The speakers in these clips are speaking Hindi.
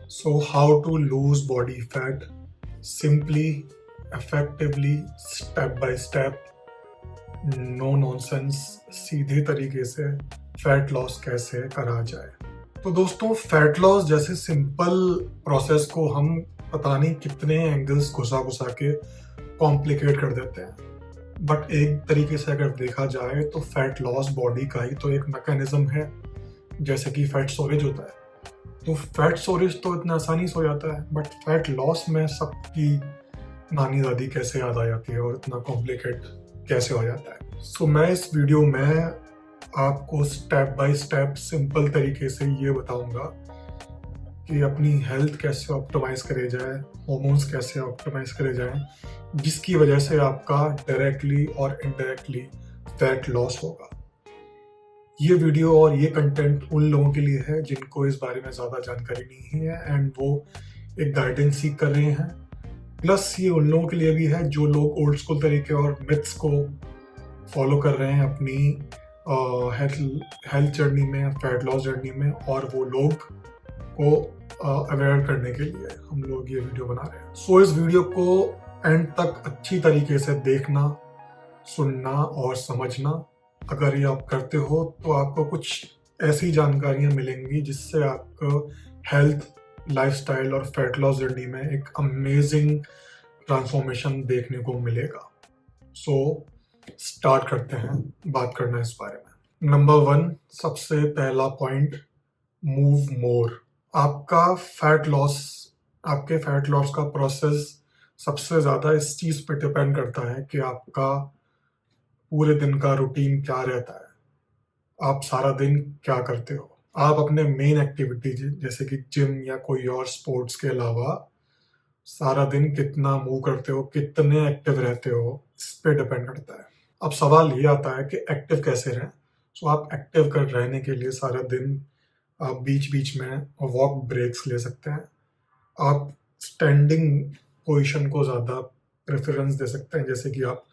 So, how to lose body fat simply, effectively, step by step, no nonsense, सीधे तरीके से फैट लॉस कैसे करा जाए। तो दोस्तों, फैट लॉस जैसे सिंपल प्रोसेस को हम पता नहीं कितने एंगल्स घुसा घुसा के कॉम्प्लिकेट कर देते हैं। बट एक तरीके से अगर देखा जाए तो फैट लॉस बॉडी का ही तो एक मैकेनिज्म है, जैसे कि फैट स्टोरेज होता है। तो फैट स्टोरेज तो इतना आसानी से हो जाता है, बट फैट लॉस में सबकी नानी दादी कैसे याद आ जाती है और इतना कॉम्प्लिकेट कैसे हो जाता है। सो मैं इस वीडियो में आपको स्टेप बाय स्टेप सिंपल तरीके से ये बताऊंगा कि अपनी हेल्थ कैसे ऑप्टिमाइज करे जाए, हॉर्मोन्स कैसे ऑप्टिमाइज करे जाए, जिसकी वजह से आपका डायरेक्टली और इनडायरेक्टली फैट लॉस होगा। ये वीडियो और ये कंटेंट उन लोगों के लिए है जिनको इस बारे में ज़्यादा जानकारी नहीं है एंड वो एक गाइडेंस सीख कर रहे हैं। प्लस ये उन लोगों के लिए भी है जो लोग ओल्ड स्कूल तरीके और मिथ्स को फॉलो कर रहे हैं अपनी हेल्थ जर्नी में, फैट लॉस जर्नी में, और वो लोग को अवेयर करने के लिए हम लोग ये वीडियो बना रहे हैं। सो इस वीडियो को एंड तक अच्छी तरीके से देखना, सुनना और समझना। अगर ये आप करते हो तो आपको कुछ ऐसी जानकारियां मिलेंगी जिससे आपको हेल्थ, लाइफस्टाइल और फैट लॉस जर्नी में एक अमेजिंग ट्रांसफॉर्मेशन देखने को मिलेगा। सो स्टार्ट करते हैं बात करना इस बारे में। नंबर 1, सबसे पहला पॉइंट, मूव मोर। आपके फैट लॉस का प्रोसेस सबसे ज़्यादा इस चीज़ पे डिपेंड करता है कि आपका पूरे दिन का रूटीन क्या रहता है, आप सारा दिन क्या करते हो, आप अपने मेन एक्टिविटी जैसे कि जिम या कोई और स्पोर्ट्स के अलावा सारा दिन कितना मूव करते हो, कितने एक्टिव रहते हो, इस पे डिपेंड करता है। अब सवाल ये आता है कि एक्टिव कैसे रहें। सो आप एक्टिव कर रहने के लिए सारा दिन आप बीच बीच में वॉक ब्रेक्स ले सकते हैं। आप स्टैंडिंग पोजीशन को ज़्यादा प्रेफरेंस दे सकते हैं, जैसे कि आप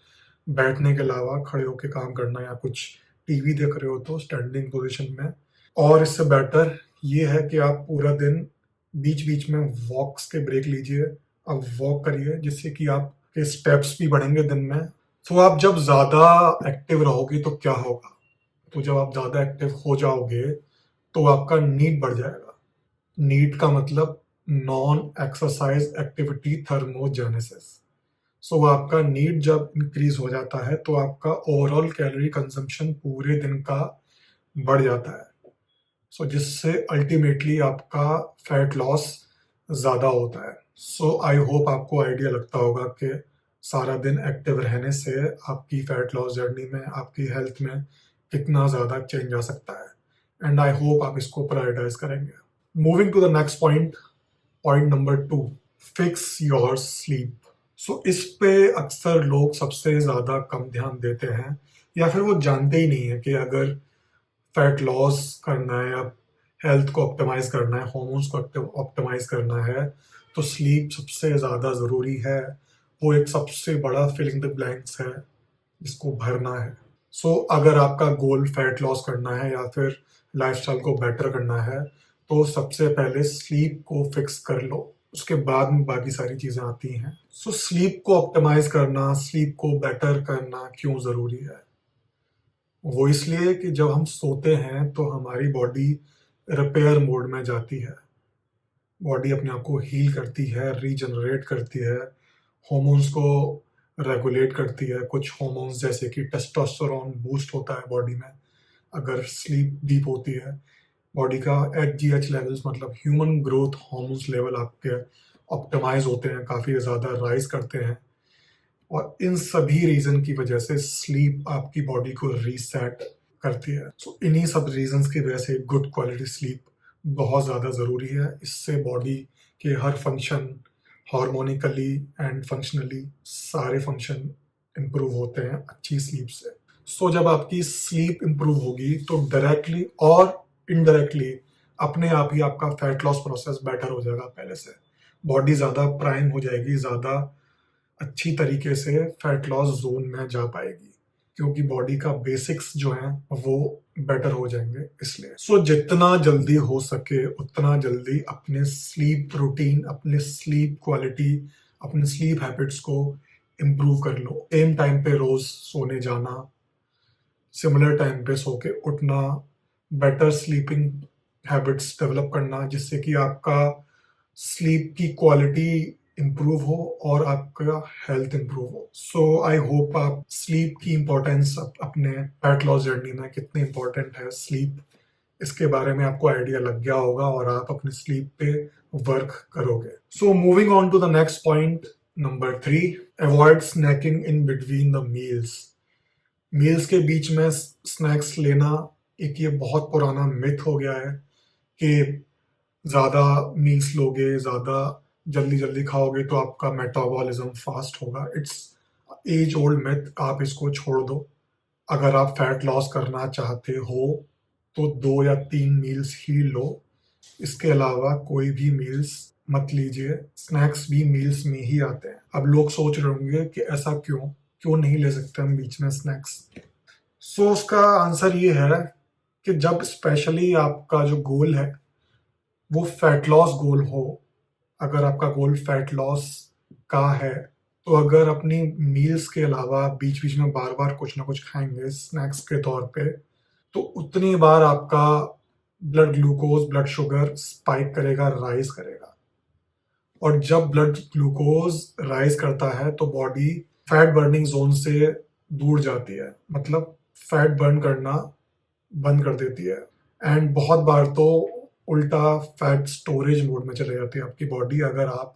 बैठने के अलावा खड़े होकर काम करना या कुछ टीवी देख रहे हो तो स्टैंडिंग पोजीशन में। और इससे बेटर ये है कि आप पूरा दिन बीच बीच में वॉक्स के ब्रेक लीजिए, आप वॉक करिए, जिससे कि आपके स्टेप्स भी बढ़ेंगे दिन में। तो आप जब ज़्यादा एक्टिव रहोगे तो क्या होगा, तो जब आप ज़्यादा एक्टिव हो जाओगे तो आपका नीड बढ़ जाएगा। नीड का मतलब नॉन एक्सरसाइज एक्टिविटी थर्मोजेनेसिस। सो आपका नीड जब इंक्रीज हो जाता है तो आपका ओवरऑल कैलोरी कंजम्पशन पूरे दिन का बढ़ जाता है। सो जिससे अल्टीमेटली आपका फैट लॉस ज़्यादा होता है। सो आई होप आपको आइडिया लगता होगा कि सारा दिन एक्टिव रहने से आपकी फैट लॉस जर्नी में, आपकी हेल्थ में कितना ज़्यादा चेंज आ सकता है। एंड आई होप आप इसको प्रायोरिटाइज करेंगे। Moving to the next point, point number 2, fix your sleep. So इस पे अक्सर लोग सबसे ज़्यादा कम ध्यान देते हैं, या फिर वो जानते ही नहीं है कि अगर फैट लॉस करना है या हेल्थ को ऑप्टिमाइज करना है, हॉर्मोन्स को ऑप्टिमाइज करना है, तो स्लीप सबसे ज़्यादा ज़रूरी है। वो एक सबसे बड़ा फिलिंग द ब्लैंक्स है जिसको भरना है। सो अगर आपका गोल फैट लॉस करना है या फिर लाइफस्टाइल को बेटर करना है तो सबसे पहले स्लीप को फिक्स कर लो, उसके बाद में बाकी सारी चीज़ें आती हैं। सो स्लीप को ऑप्टिमाइज करना, स्लीप को बेटर करना क्यों ज़रूरी है? वो इसलिए कि जब हम सोते हैं तो हमारी बॉडी रिपेयर मोड में जाती है। बॉडी अपने आप को हील करती है, रीजनरेट करती है, हॉर्मोन्स को रेगुलेट करती है। कुछ हॉर्मोन्स जैसे कि टेस्टोस्टेरोन बूस्ट होता है बॉडी में अगर स्लीप डीप होती है। बॉडी का HGH लेवल्स, मतलब ह्यूमन ग्रोथ हॉर्मोन्स लेवल आपके ऑप्टिमाइज होते हैं, काफ़ी ज़्यादा राइज करते हैं। और इन सभी रीज़न की वजह से स्लीप आपकी बॉडी को रीसेट करती है। सो इन्हीं सब रीजंस की वजह से गुड क्वालिटी स्लीप बहुत ज़्यादा ज़रूरी है। इससे बॉडी के हर फंक्शन, हार्मोनिकली एंड फंक्शनली सारे फंक्शन इम्प्रूव होते हैं अच्छी स्लीप से। सो जब आपकी स्लीप इम्प्रूव होगी तो डायरेक्टली और इनडायरेक्टली अपने आप ही आपका फैट लॉस प्रोसेस बेटर हो जाएगा। पहले से बॉडी ज़्यादा प्राइम हो जाएगी, ज़्यादा अच्छी तरीके से फैट लॉस जोन में जा पाएगी, क्योंकि बॉडी का बेसिक्स जो है वो बेटर हो जाएंगे। इसलिए जितना जल्दी हो सके उतना जल्दी अपने स्लीप रूटीन, अपने स्लीप क्वालिटी, अपने स्लीप हैबिट्स को इम्प्रूव कर लो। सेम टाइम पे रोज सोने जाना, सिमिलर टाइम पे सो के उठना, बेटर स्लीपिंग हैबिट्स डेवलप करना जिससे कि आपका स्लीप की क्वालिटी इम्प्रूव हो और आपका हेल्थ इम्प्रूव हो। सो आई होप आप स्लीप की इम्पोर्टेंस अपने फैट लॉस जर्नी में कितनी इम्पोर्टेंट है स्लीप, इसके बारे में आपको आइडिया लग गया होगा और आप अपने स्लीप पे वर्क करोगे। So moving on to the next point number 3, avoid snacking in between the meals. Meals के बीच में स्नैक्स लेना एक ये बहुत पुराना मिथ हो गया है कि ज़्यादा मील्स लोगे, ज़्यादा जल्दी जल्दी खाओगे तो आपका मेटाबॉलिज्म फास्ट होगा। इट्स एज ओल्ड मिथ, आप इसको छोड़ दो। अगर आप फैट लॉस करना चाहते हो तो 2 या 3 मील्स ही लो, इसके अलावा कोई भी मील्स मत लीजिए। स्नैक्स भी मील्स में ही आते हैं। अब लोग सोच रहे होंगे कि ऐसा क्यों क्यों नहीं ले सकते हम बीच में स्नैक्स। उसका आंसर ये है कि जब स्पेशली आपका जो गोल है वो फैट लॉस गोल हो, अगर आपका गोल फैट लॉस का है तो अगर अपनी मील्स के अलावा बीच बीच में बार बार कुछ ना कुछ खाएंगे स्नैक्स के तौर पे, तो उतनी बार आपका blood glucose, blood sugar spike करेगा, राइज करेगा। और जब ब्लड ग्लूकोज राइज करता है तो बॉडी फैट बर्निंग जोन से दूर जाती है, मतलब फैट बर्न करना बंद कर देती है। एंड बहुत बार तो उल्टा फैट स्टोरेज मोड में चले जाती है आपकी बॉडी, अगर आप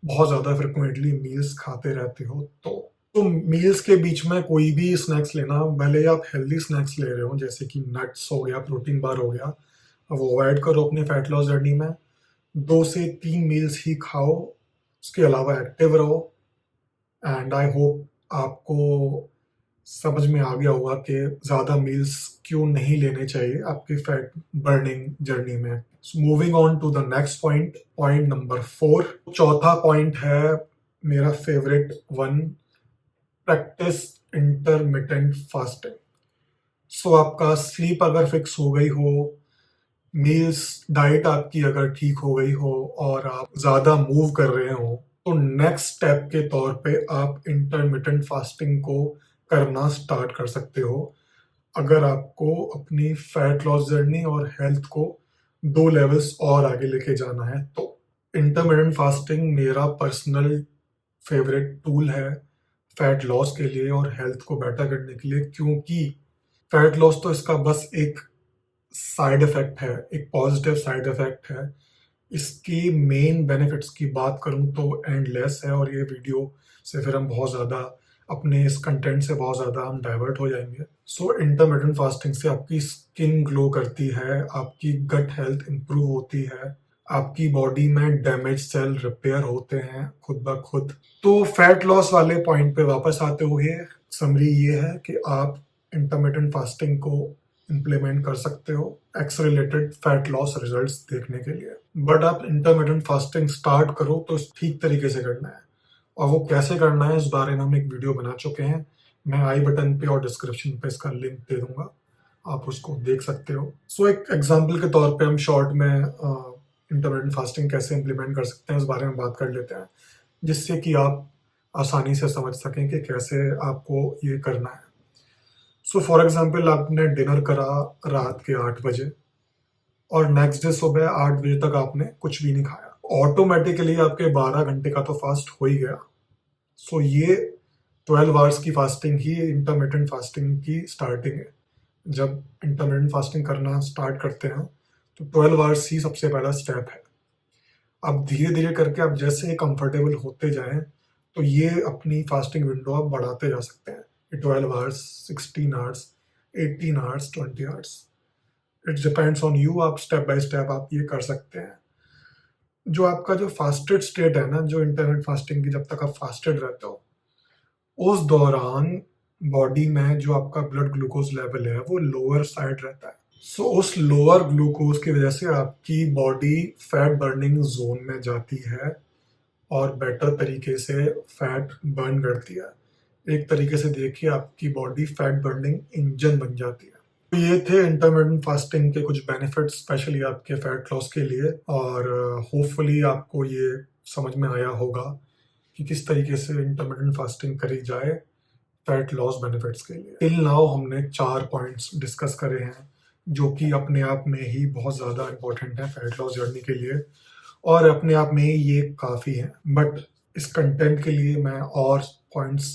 बहुत ज़्यादा फ्रिक्वेंटली मील्स खाते रहते हो तो मील्स के बीच में कोई भी स्नैक्स लेना, भले ही आप हेल्दी स्नैक्स ले रहे हो जैसे कि नट्स हो गया, प्रोटीन बार हो गया, वो अवॉइड करो अपने फैट लॉस जर्नी में। 2 से 3 मील्स ही खाओ, उसके अलावा एक्टिव रहो। एंड आई होप आपको समझ में आ गया होगा कि ज़्यादा मील्स क्यों नहीं लेने चाहिए आपकी फैट बर्निंग जर्नी में। Moving on to the next point, point number 4। चौथा पॉइंट है मेरा favourite one, practice intermittent fasting. आपका स्लीप अगर फिक्स हो गई हो, मील्स डाइट आपकी अगर ठीक हो गई हो और आप ज़्यादा मूव कर रहे हो तो नेक्स्ट स्टेप के तौर पे आप इंटरमिटेंट फास्टिंग को करना स्टार्ट कर सकते हो, अगर आपको अपनी फैट लॉस जर्नी और हेल्थ को 2 लेवल्स और आगे लेके जाना है तो। इंटरमिटेंट फास्टिंग मेरा पर्सनल फेवरेट टूल है फैट लॉस के लिए और हेल्थ को बेटर करने के लिए, क्योंकि फैट लॉस तो इसका बस एक साइड इफेक्ट है, एक पॉजिटिव साइड इफेक्ट है। इसकी मेन बेनिफिट्स की बात करूं तो एंडलेस है और ये वीडियो से फिर हम बहुत ज़्यादा अपने इस कंटेंट से बहुत ज़्यादा हम डाइवर्ट हो जाएंगे। इंटरमिटेंट फास्टिंग से आपकी स्किन ग्लो करती है, आपकी गट हेल्थ इंप्रूव होती है, आपकी बॉडी में डैमेज सेल रिपेयर होते हैं खुद ब खुद। तो फैट लॉस वाले पॉइंट पे वापस आते हुए समरी ये है कि आप इंटरमिटेंट फास्टिंग को इम्प्लीमेंट कर सकते हो एक्सेलरेटेड फैट लॉस रिजल्ट्स देखने के लिए। बट आप इंटरमिटेंट फास्टिंग स्टार्ट करो तो ठीक तरीके से करना है, और वो कैसे करना है इस बारे में हम एक वीडियो बना चुके हैं। मैं आई बटन पे और डिस्क्रिप्शन पे इसका लिंक दे दूंगा, आप उसको देख सकते हो। एक एग्जांपल के तौर पे हम शॉर्ट में इंटरमिटेंट फास्टिंग कैसे इम्प्लीमेंट कर सकते हैं इस बारे में बात कर लेते हैं, जिससे कि आप आसानी से समझ सकें कि कैसे आपको ये करना है। फॉर एग्जाम्पल आपने डिनर करा रात के 8 बजे और नेक्स्ट डे सुबह 8 बजे तक आपने कुछ भी नहीं खाया, ऑटोमेटिकली आपके 12 घंटे का तो फास्ट हो ही गया। ये 12 आवर्स की फास्टिंग ही इंटरमिटेंट फास्टिंग की स्टार्टिंग है। जब इंटरमिटेंट फास्टिंग करना स्टार्ट करते हैं तो 12 आवर्स ही सबसे पहला स्टेप है। अब धीरे धीरे करके आप जैसे कंफर्टेबल होते जाएं तो ये अपनी फास्टिंग विंडो आप बढ़ाते जा सकते हैं, 12 hours, 16 hours, 18 hours, 20 hours. It depends on you, आप स्टेप बाय स्टेप आप ये कर सकते हैं। जो आपका जो फास्टेड स्टेट है ना, जो इंटरमिटेंट फास्टिंग की, जब तक आप फास्टेड रहते हो उस दौरान बॉडी में जो आपका ब्लड ग्लूकोज लेवल है वो लोअर साइड रहता है। उस लोअर ग्लूकोज की वजह से आपकी बॉडी फैट बर्निंग जोन में जाती है और बेटर तरीके से फैट बर्न करती है। एक तरीके से देखिए आपकी बॉडी फैट बर्निंग इंजन बन जाती है। ये थे इंटरमिटेंट फास्टिंग के कुछ बेनिफिट्स स्पेशली आपके फैट लॉस के लिए, और होपफुली आपको ये समझ में आया होगा कि किस तरीके से इंटरमिटेंट फास्टिंग करी जाए फैट लॉस बेनिफिट्स के लिए। टिल नाउ हमने 4 पॉइंट्स डिस्कस करे हैं जो कि अपने आप में ही बहुत ज़्यादा इंपॉर्टेंट है फैट लॉस जर्नी के लिए, और अपने आप में ही ये काफ़ी है। बट इस कंटेंट के लिए मैं और पॉइंट्स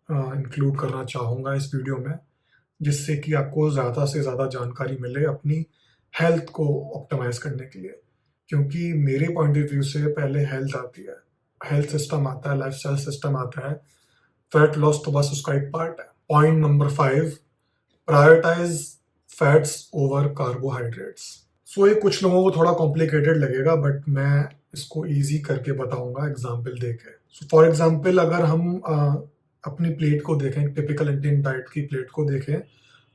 इंक्लूड करना चाहूँगा इस वीडियो में, जिससे कि आपको ज़्यादा से ज़्यादा जानकारी मिले अपनी हेल्थ को ऑप्टिमाइज़ करने के लिए। क्योंकि मेरे पॉइंट ऑफ व्यू से पहले हेल्थ आती है, हेल्थ सिस्टम आता है, लाइफस्टाइल सिस्टम आता है, फैट लॉस तो बस उसका एक पार्ट है। Point number 5, prioritize fats over carbohydrates. So ये कुछ लोगों को थोड़ा कॉम्प्लिकेटेड लगेगा, बट मैं इसको ईजी करके बताऊंगा एग्जाम्पल देके। सो फॉर एग्जाम्पल, अगर हम अपनी प्लेट को देखें, टिपिकल इंडियन डाइट की प्लेट को देखें,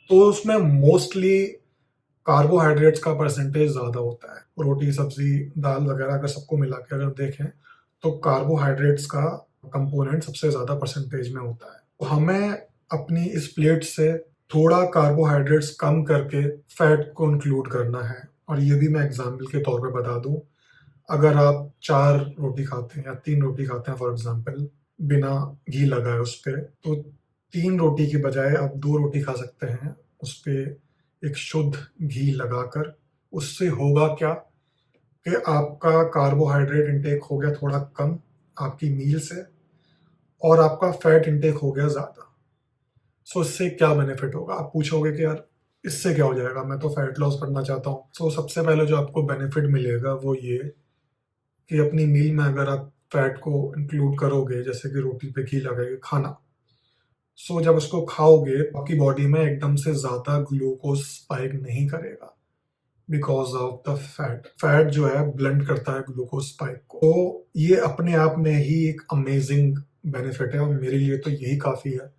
तो उसमें मोस्टली कार्बोहाइड्रेट्स का परसेंटेज ज़्यादा होता है। रोटी, सब्जी, दाल वगैरह अगर सबको मिला के अगर देखें तो कार्बोहाइड्रेट्स का कंपोनेंट सबसे ज़्यादा परसेंटेज में होता है। तो हमें अपनी इस प्लेट से थोड़ा कार्बोहाइड्रेट्स कम करके फैट को इंक्लूड करना है। और ये भी मैं एग्जाम्पल के तौर पे बता दूं, अगर आप 4 रोटी खाते हैं या 3 रोटी खाते हैं फॉर एग्जाम्पल, बिना घी लगाए उस पर, तो 3 रोटी की बजाय आप 2 रोटी खा सकते हैं उस पर एक शुद्ध घी लगाकर। उससे होगा क्या कि आपका कार्बोहाइड्रेट इंटेक हो गया थोड़ा कम आपकी मील से, और आपका फैट इंटेक हो गया ज़्यादा। सो इससे क्या बेनिफिट होगा? आप पूछोगे कि यार इससे क्या हो जाएगा, मैं तो फैट लॉस करना चाहता हूँ। सो सबसे पहले जो आपको बेनिफिट मिलेगा वो ये कि अपनी मील में अगर आप फैट को इंक्लूड करोगे, जैसे कि रोटी पे घी लगा के खाना, सो जब उसको खाओगे आपकी बॉडी में एकदम से ज़्यादा ग्लूकोज स्पाइक नहीं करेगा, because of the fat. Fat जो है ब्लेंड करता है ग्लूकोज स्पाइक को। तो ये अपने आप में ही एक अमेजिंग बेनिफिट है, और मेरे लिए तो यही काफ़ी है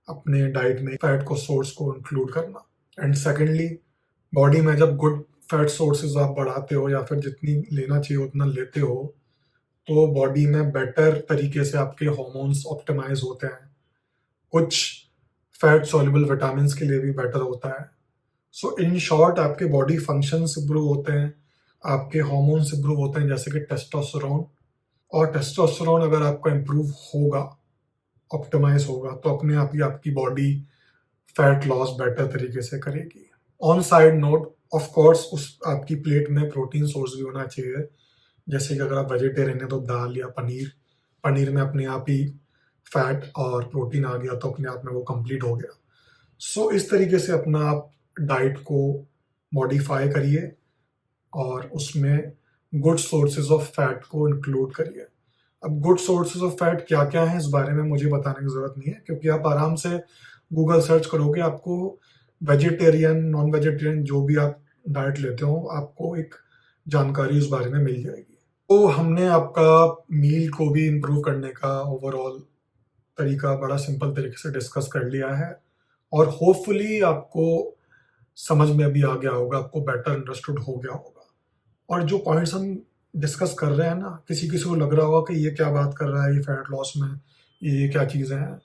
अपने डाइट में फैट को सोर्स को इंक्लूड करना। एंड सेकेंडली, बॉडी में जब गुड फैट सोर्सेज आप बढ़ाते हो या फिर जितनी लेना चाहिए उतना लेते हो, तो बॉडी में बेटर तरीके से आपके हार्मोन्स ऑप्टिमाइज होते हैं। कुछ फैट सॉल्युबल विटामिन के लिए भी बेटर होता है। सो इन शॉर्ट, आपके बॉडी फंक्शंस इंप्रूव होते हैं, आपके हार्मोन्स इंप्रूव होते हैं, जैसे कि टेस्टोस्टेरोन। और टेस्टोस्टेरोन अगर आपका इंप्रूव होगा, ऑप्टिमाइज होगा, तो अपने आप ही आपकी बॉडी फैट लॉस बेटर तरीके से करेगी। On side note, of course उस आपकी प्लेट में प्रोटीन सोर्स भी होना चाहिए। जैसे कि अगर आप वेजिटेरियन है तो दाल या पनीर, पनीर में अपने आप ही फैट और प्रोटीन आ गया, तो अपने आप में वो कंप्लीट हो गया। सो इस तरीके से अपना आप डाइट को मॉडिफाई करिए और उसमें गुड सोर्सेज ऑफ फैट को इंक्लूड करिए। अब गुड सोर्सेज ऑफ फैट क्या क्या है, इस बारे में मुझे बताने की ज़रूरत नहीं है, क्योंकि आप आराम से गूगल सर्च करोगे, आपको वेजिटेरियन, नॉन वेजिटेरियन जो भी आप डाइट लेते हो, आपको एक जानकारी उस बारे में मिल जाएगी। तो हमने आपका मील को भी इम्प्रूव करने का ओवरऑल तरीका बड़ा सिंपल तरीके से डिस्कस कर लिया है, और होपफुली आपको समझ में भी आ गया होगा, आपको बेटर अंडरस्टूड हो गया होगा। और जो पॉइंट्स हम डिस्कस कर रहे हैं ना, किसी किसी को लग रहा होगा कि ये क्या बात कर रहा है, ये फैट लॉस में ये क्या चीज़ें हैं,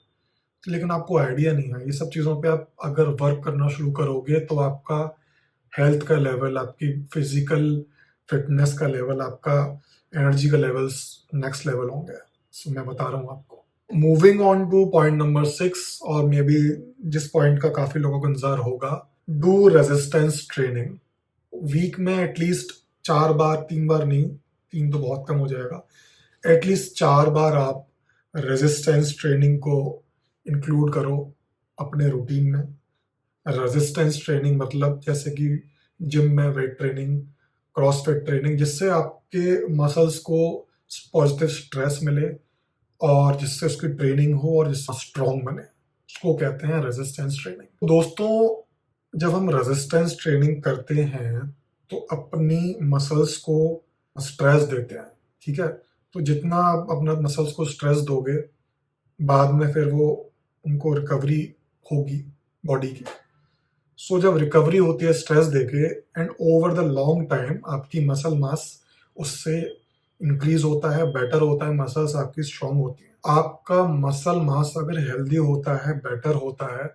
लेकिन आपको आइडिया नहीं है। ये सब चीज़ों पे आप अगर वर्क करना शुरू करोगे तो आपका हेल्थ का लेवल, आपकी फिजिकल फिटनेस का लेवल, आपका एनर्जी का लेवल्स नेक्स्ट लेवल होंगे। सो मैं बता रहा हूँ आपको। Moving on two point number 6, और मे बी जिस पॉइंट का काफ़ी लोगों को इंतजार होगा, डू रेजिस्टेंस ट्रेनिंग। वीक में एटलीस्ट 4 बार, 3 बार नहीं, 3 तो बहुत कम हो जाएगा, एटलीस्ट 4 बार आप रेजिस्टेंस ट्रेनिंग को इंक्लूड करो अपने रूटीन में। रेजिस्टेंस ट्रेनिंग मतलब जैसे कि जिम में वेट ट्रेनिंग, क्रॉसफिट ट्रेनिंग, जिससे आपके मसल्स को पॉजिटिव स्ट्रेस मिले और जिससे उसकी ट्रेनिंग हो और जिससे स्ट्रॉन्ग बने, उसको कहते हैं रेजिस्टेंस ट्रेनिंग। दोस्तों, जब हम रेजिस्टेंस ट्रेनिंग करते हैं तो अपनी मसल्स को स्ट्रेस देते हैं, ठीक है? तो जितना आप अपना मसल्स को स्ट्रेस दोगे, बाद में फिर वो उनको रिकवरी होगी बॉडी की। सो जब रिकवरी होती है स्ट्रेस देके, and over the long time आपकी मसल मास उससे इंक्रीज होता है, बेटर होता है, मसल्स आपकी स्ट्रांग होती है। आपका मसल मास अगर हेल्दी होता है, बेटर होता है,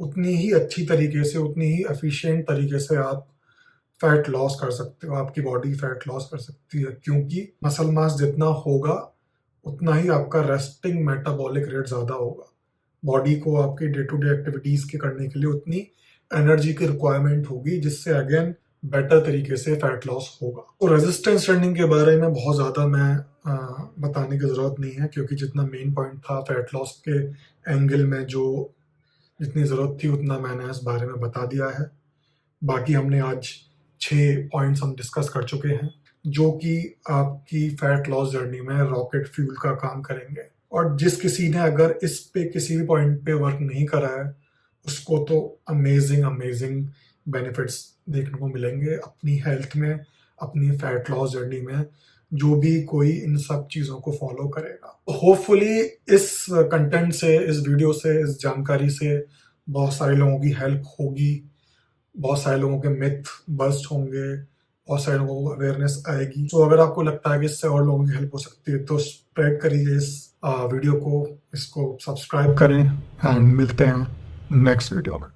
उतनी ही अच्छी तरीके से, उतनी ही एफिशिएंट तरीके से आप फैट लॉस कर सकते हो, आपकी बॉडी फैट लॉस कर सकती है, क्योंकि मसल मास जितना होगा उतना ही आपका रेस्टिंग मेटाबॉलिक रेट ज़्यादा होगा। बॉडी को आपकी डे टू डे एक्टिविटीज़ के करने के लिए उतनी एनर्जी की रिक्वायरमेंट होगी, जिससे अगेन बेटर तरीके से फैट लॉस होगा। तो रेजिस्टेंस ट्रेनिंग के बारे में बहुत ज़्यादा मैं बताने की ज़रूरत नहीं है, क्योंकि जितना मेन पॉइंट था फैट लॉस के एंगल में, जो जितनी ज़रूरत थी उतना मैंने इस बारे में बता दिया है। बाकी हमने आज 6 पॉइंट्स हम डिस्कस कर चुके हैं, जो कि आपकी फैट लॉस जर्नी में रॉकेट फ्यूल का काम करेंगे। और जिस किसी ने अगर इस पे किसी भी पॉइंट पे वर्क नहीं करा है, उसको तो अमेजिंग बेनिफिट्स देखने को मिलेंगे अपनी हेल्थ में, अपनी फैट लॉस जर्नी में, जो भी कोई इन सब चीज़ों को फॉलो करेगा। होपफुली इस कंटेंट से, इस वीडियो से, इस जानकारी से बहुत सारे लोगों की हेल्प होगी, बहुत सारे लोगों के मिथ बस्ट होंगे, बहुत सारे लोगों को अवेयरनेस आएगी। तो अगर आपको लगता है कि इससे और लोगों की हेल्प हो सकती है, तो स्प्रेड करिए इस वीडियो को, इसको सब्सक्राइब करें, एंड मिलते हैं नेक्स्ट वीडियो में।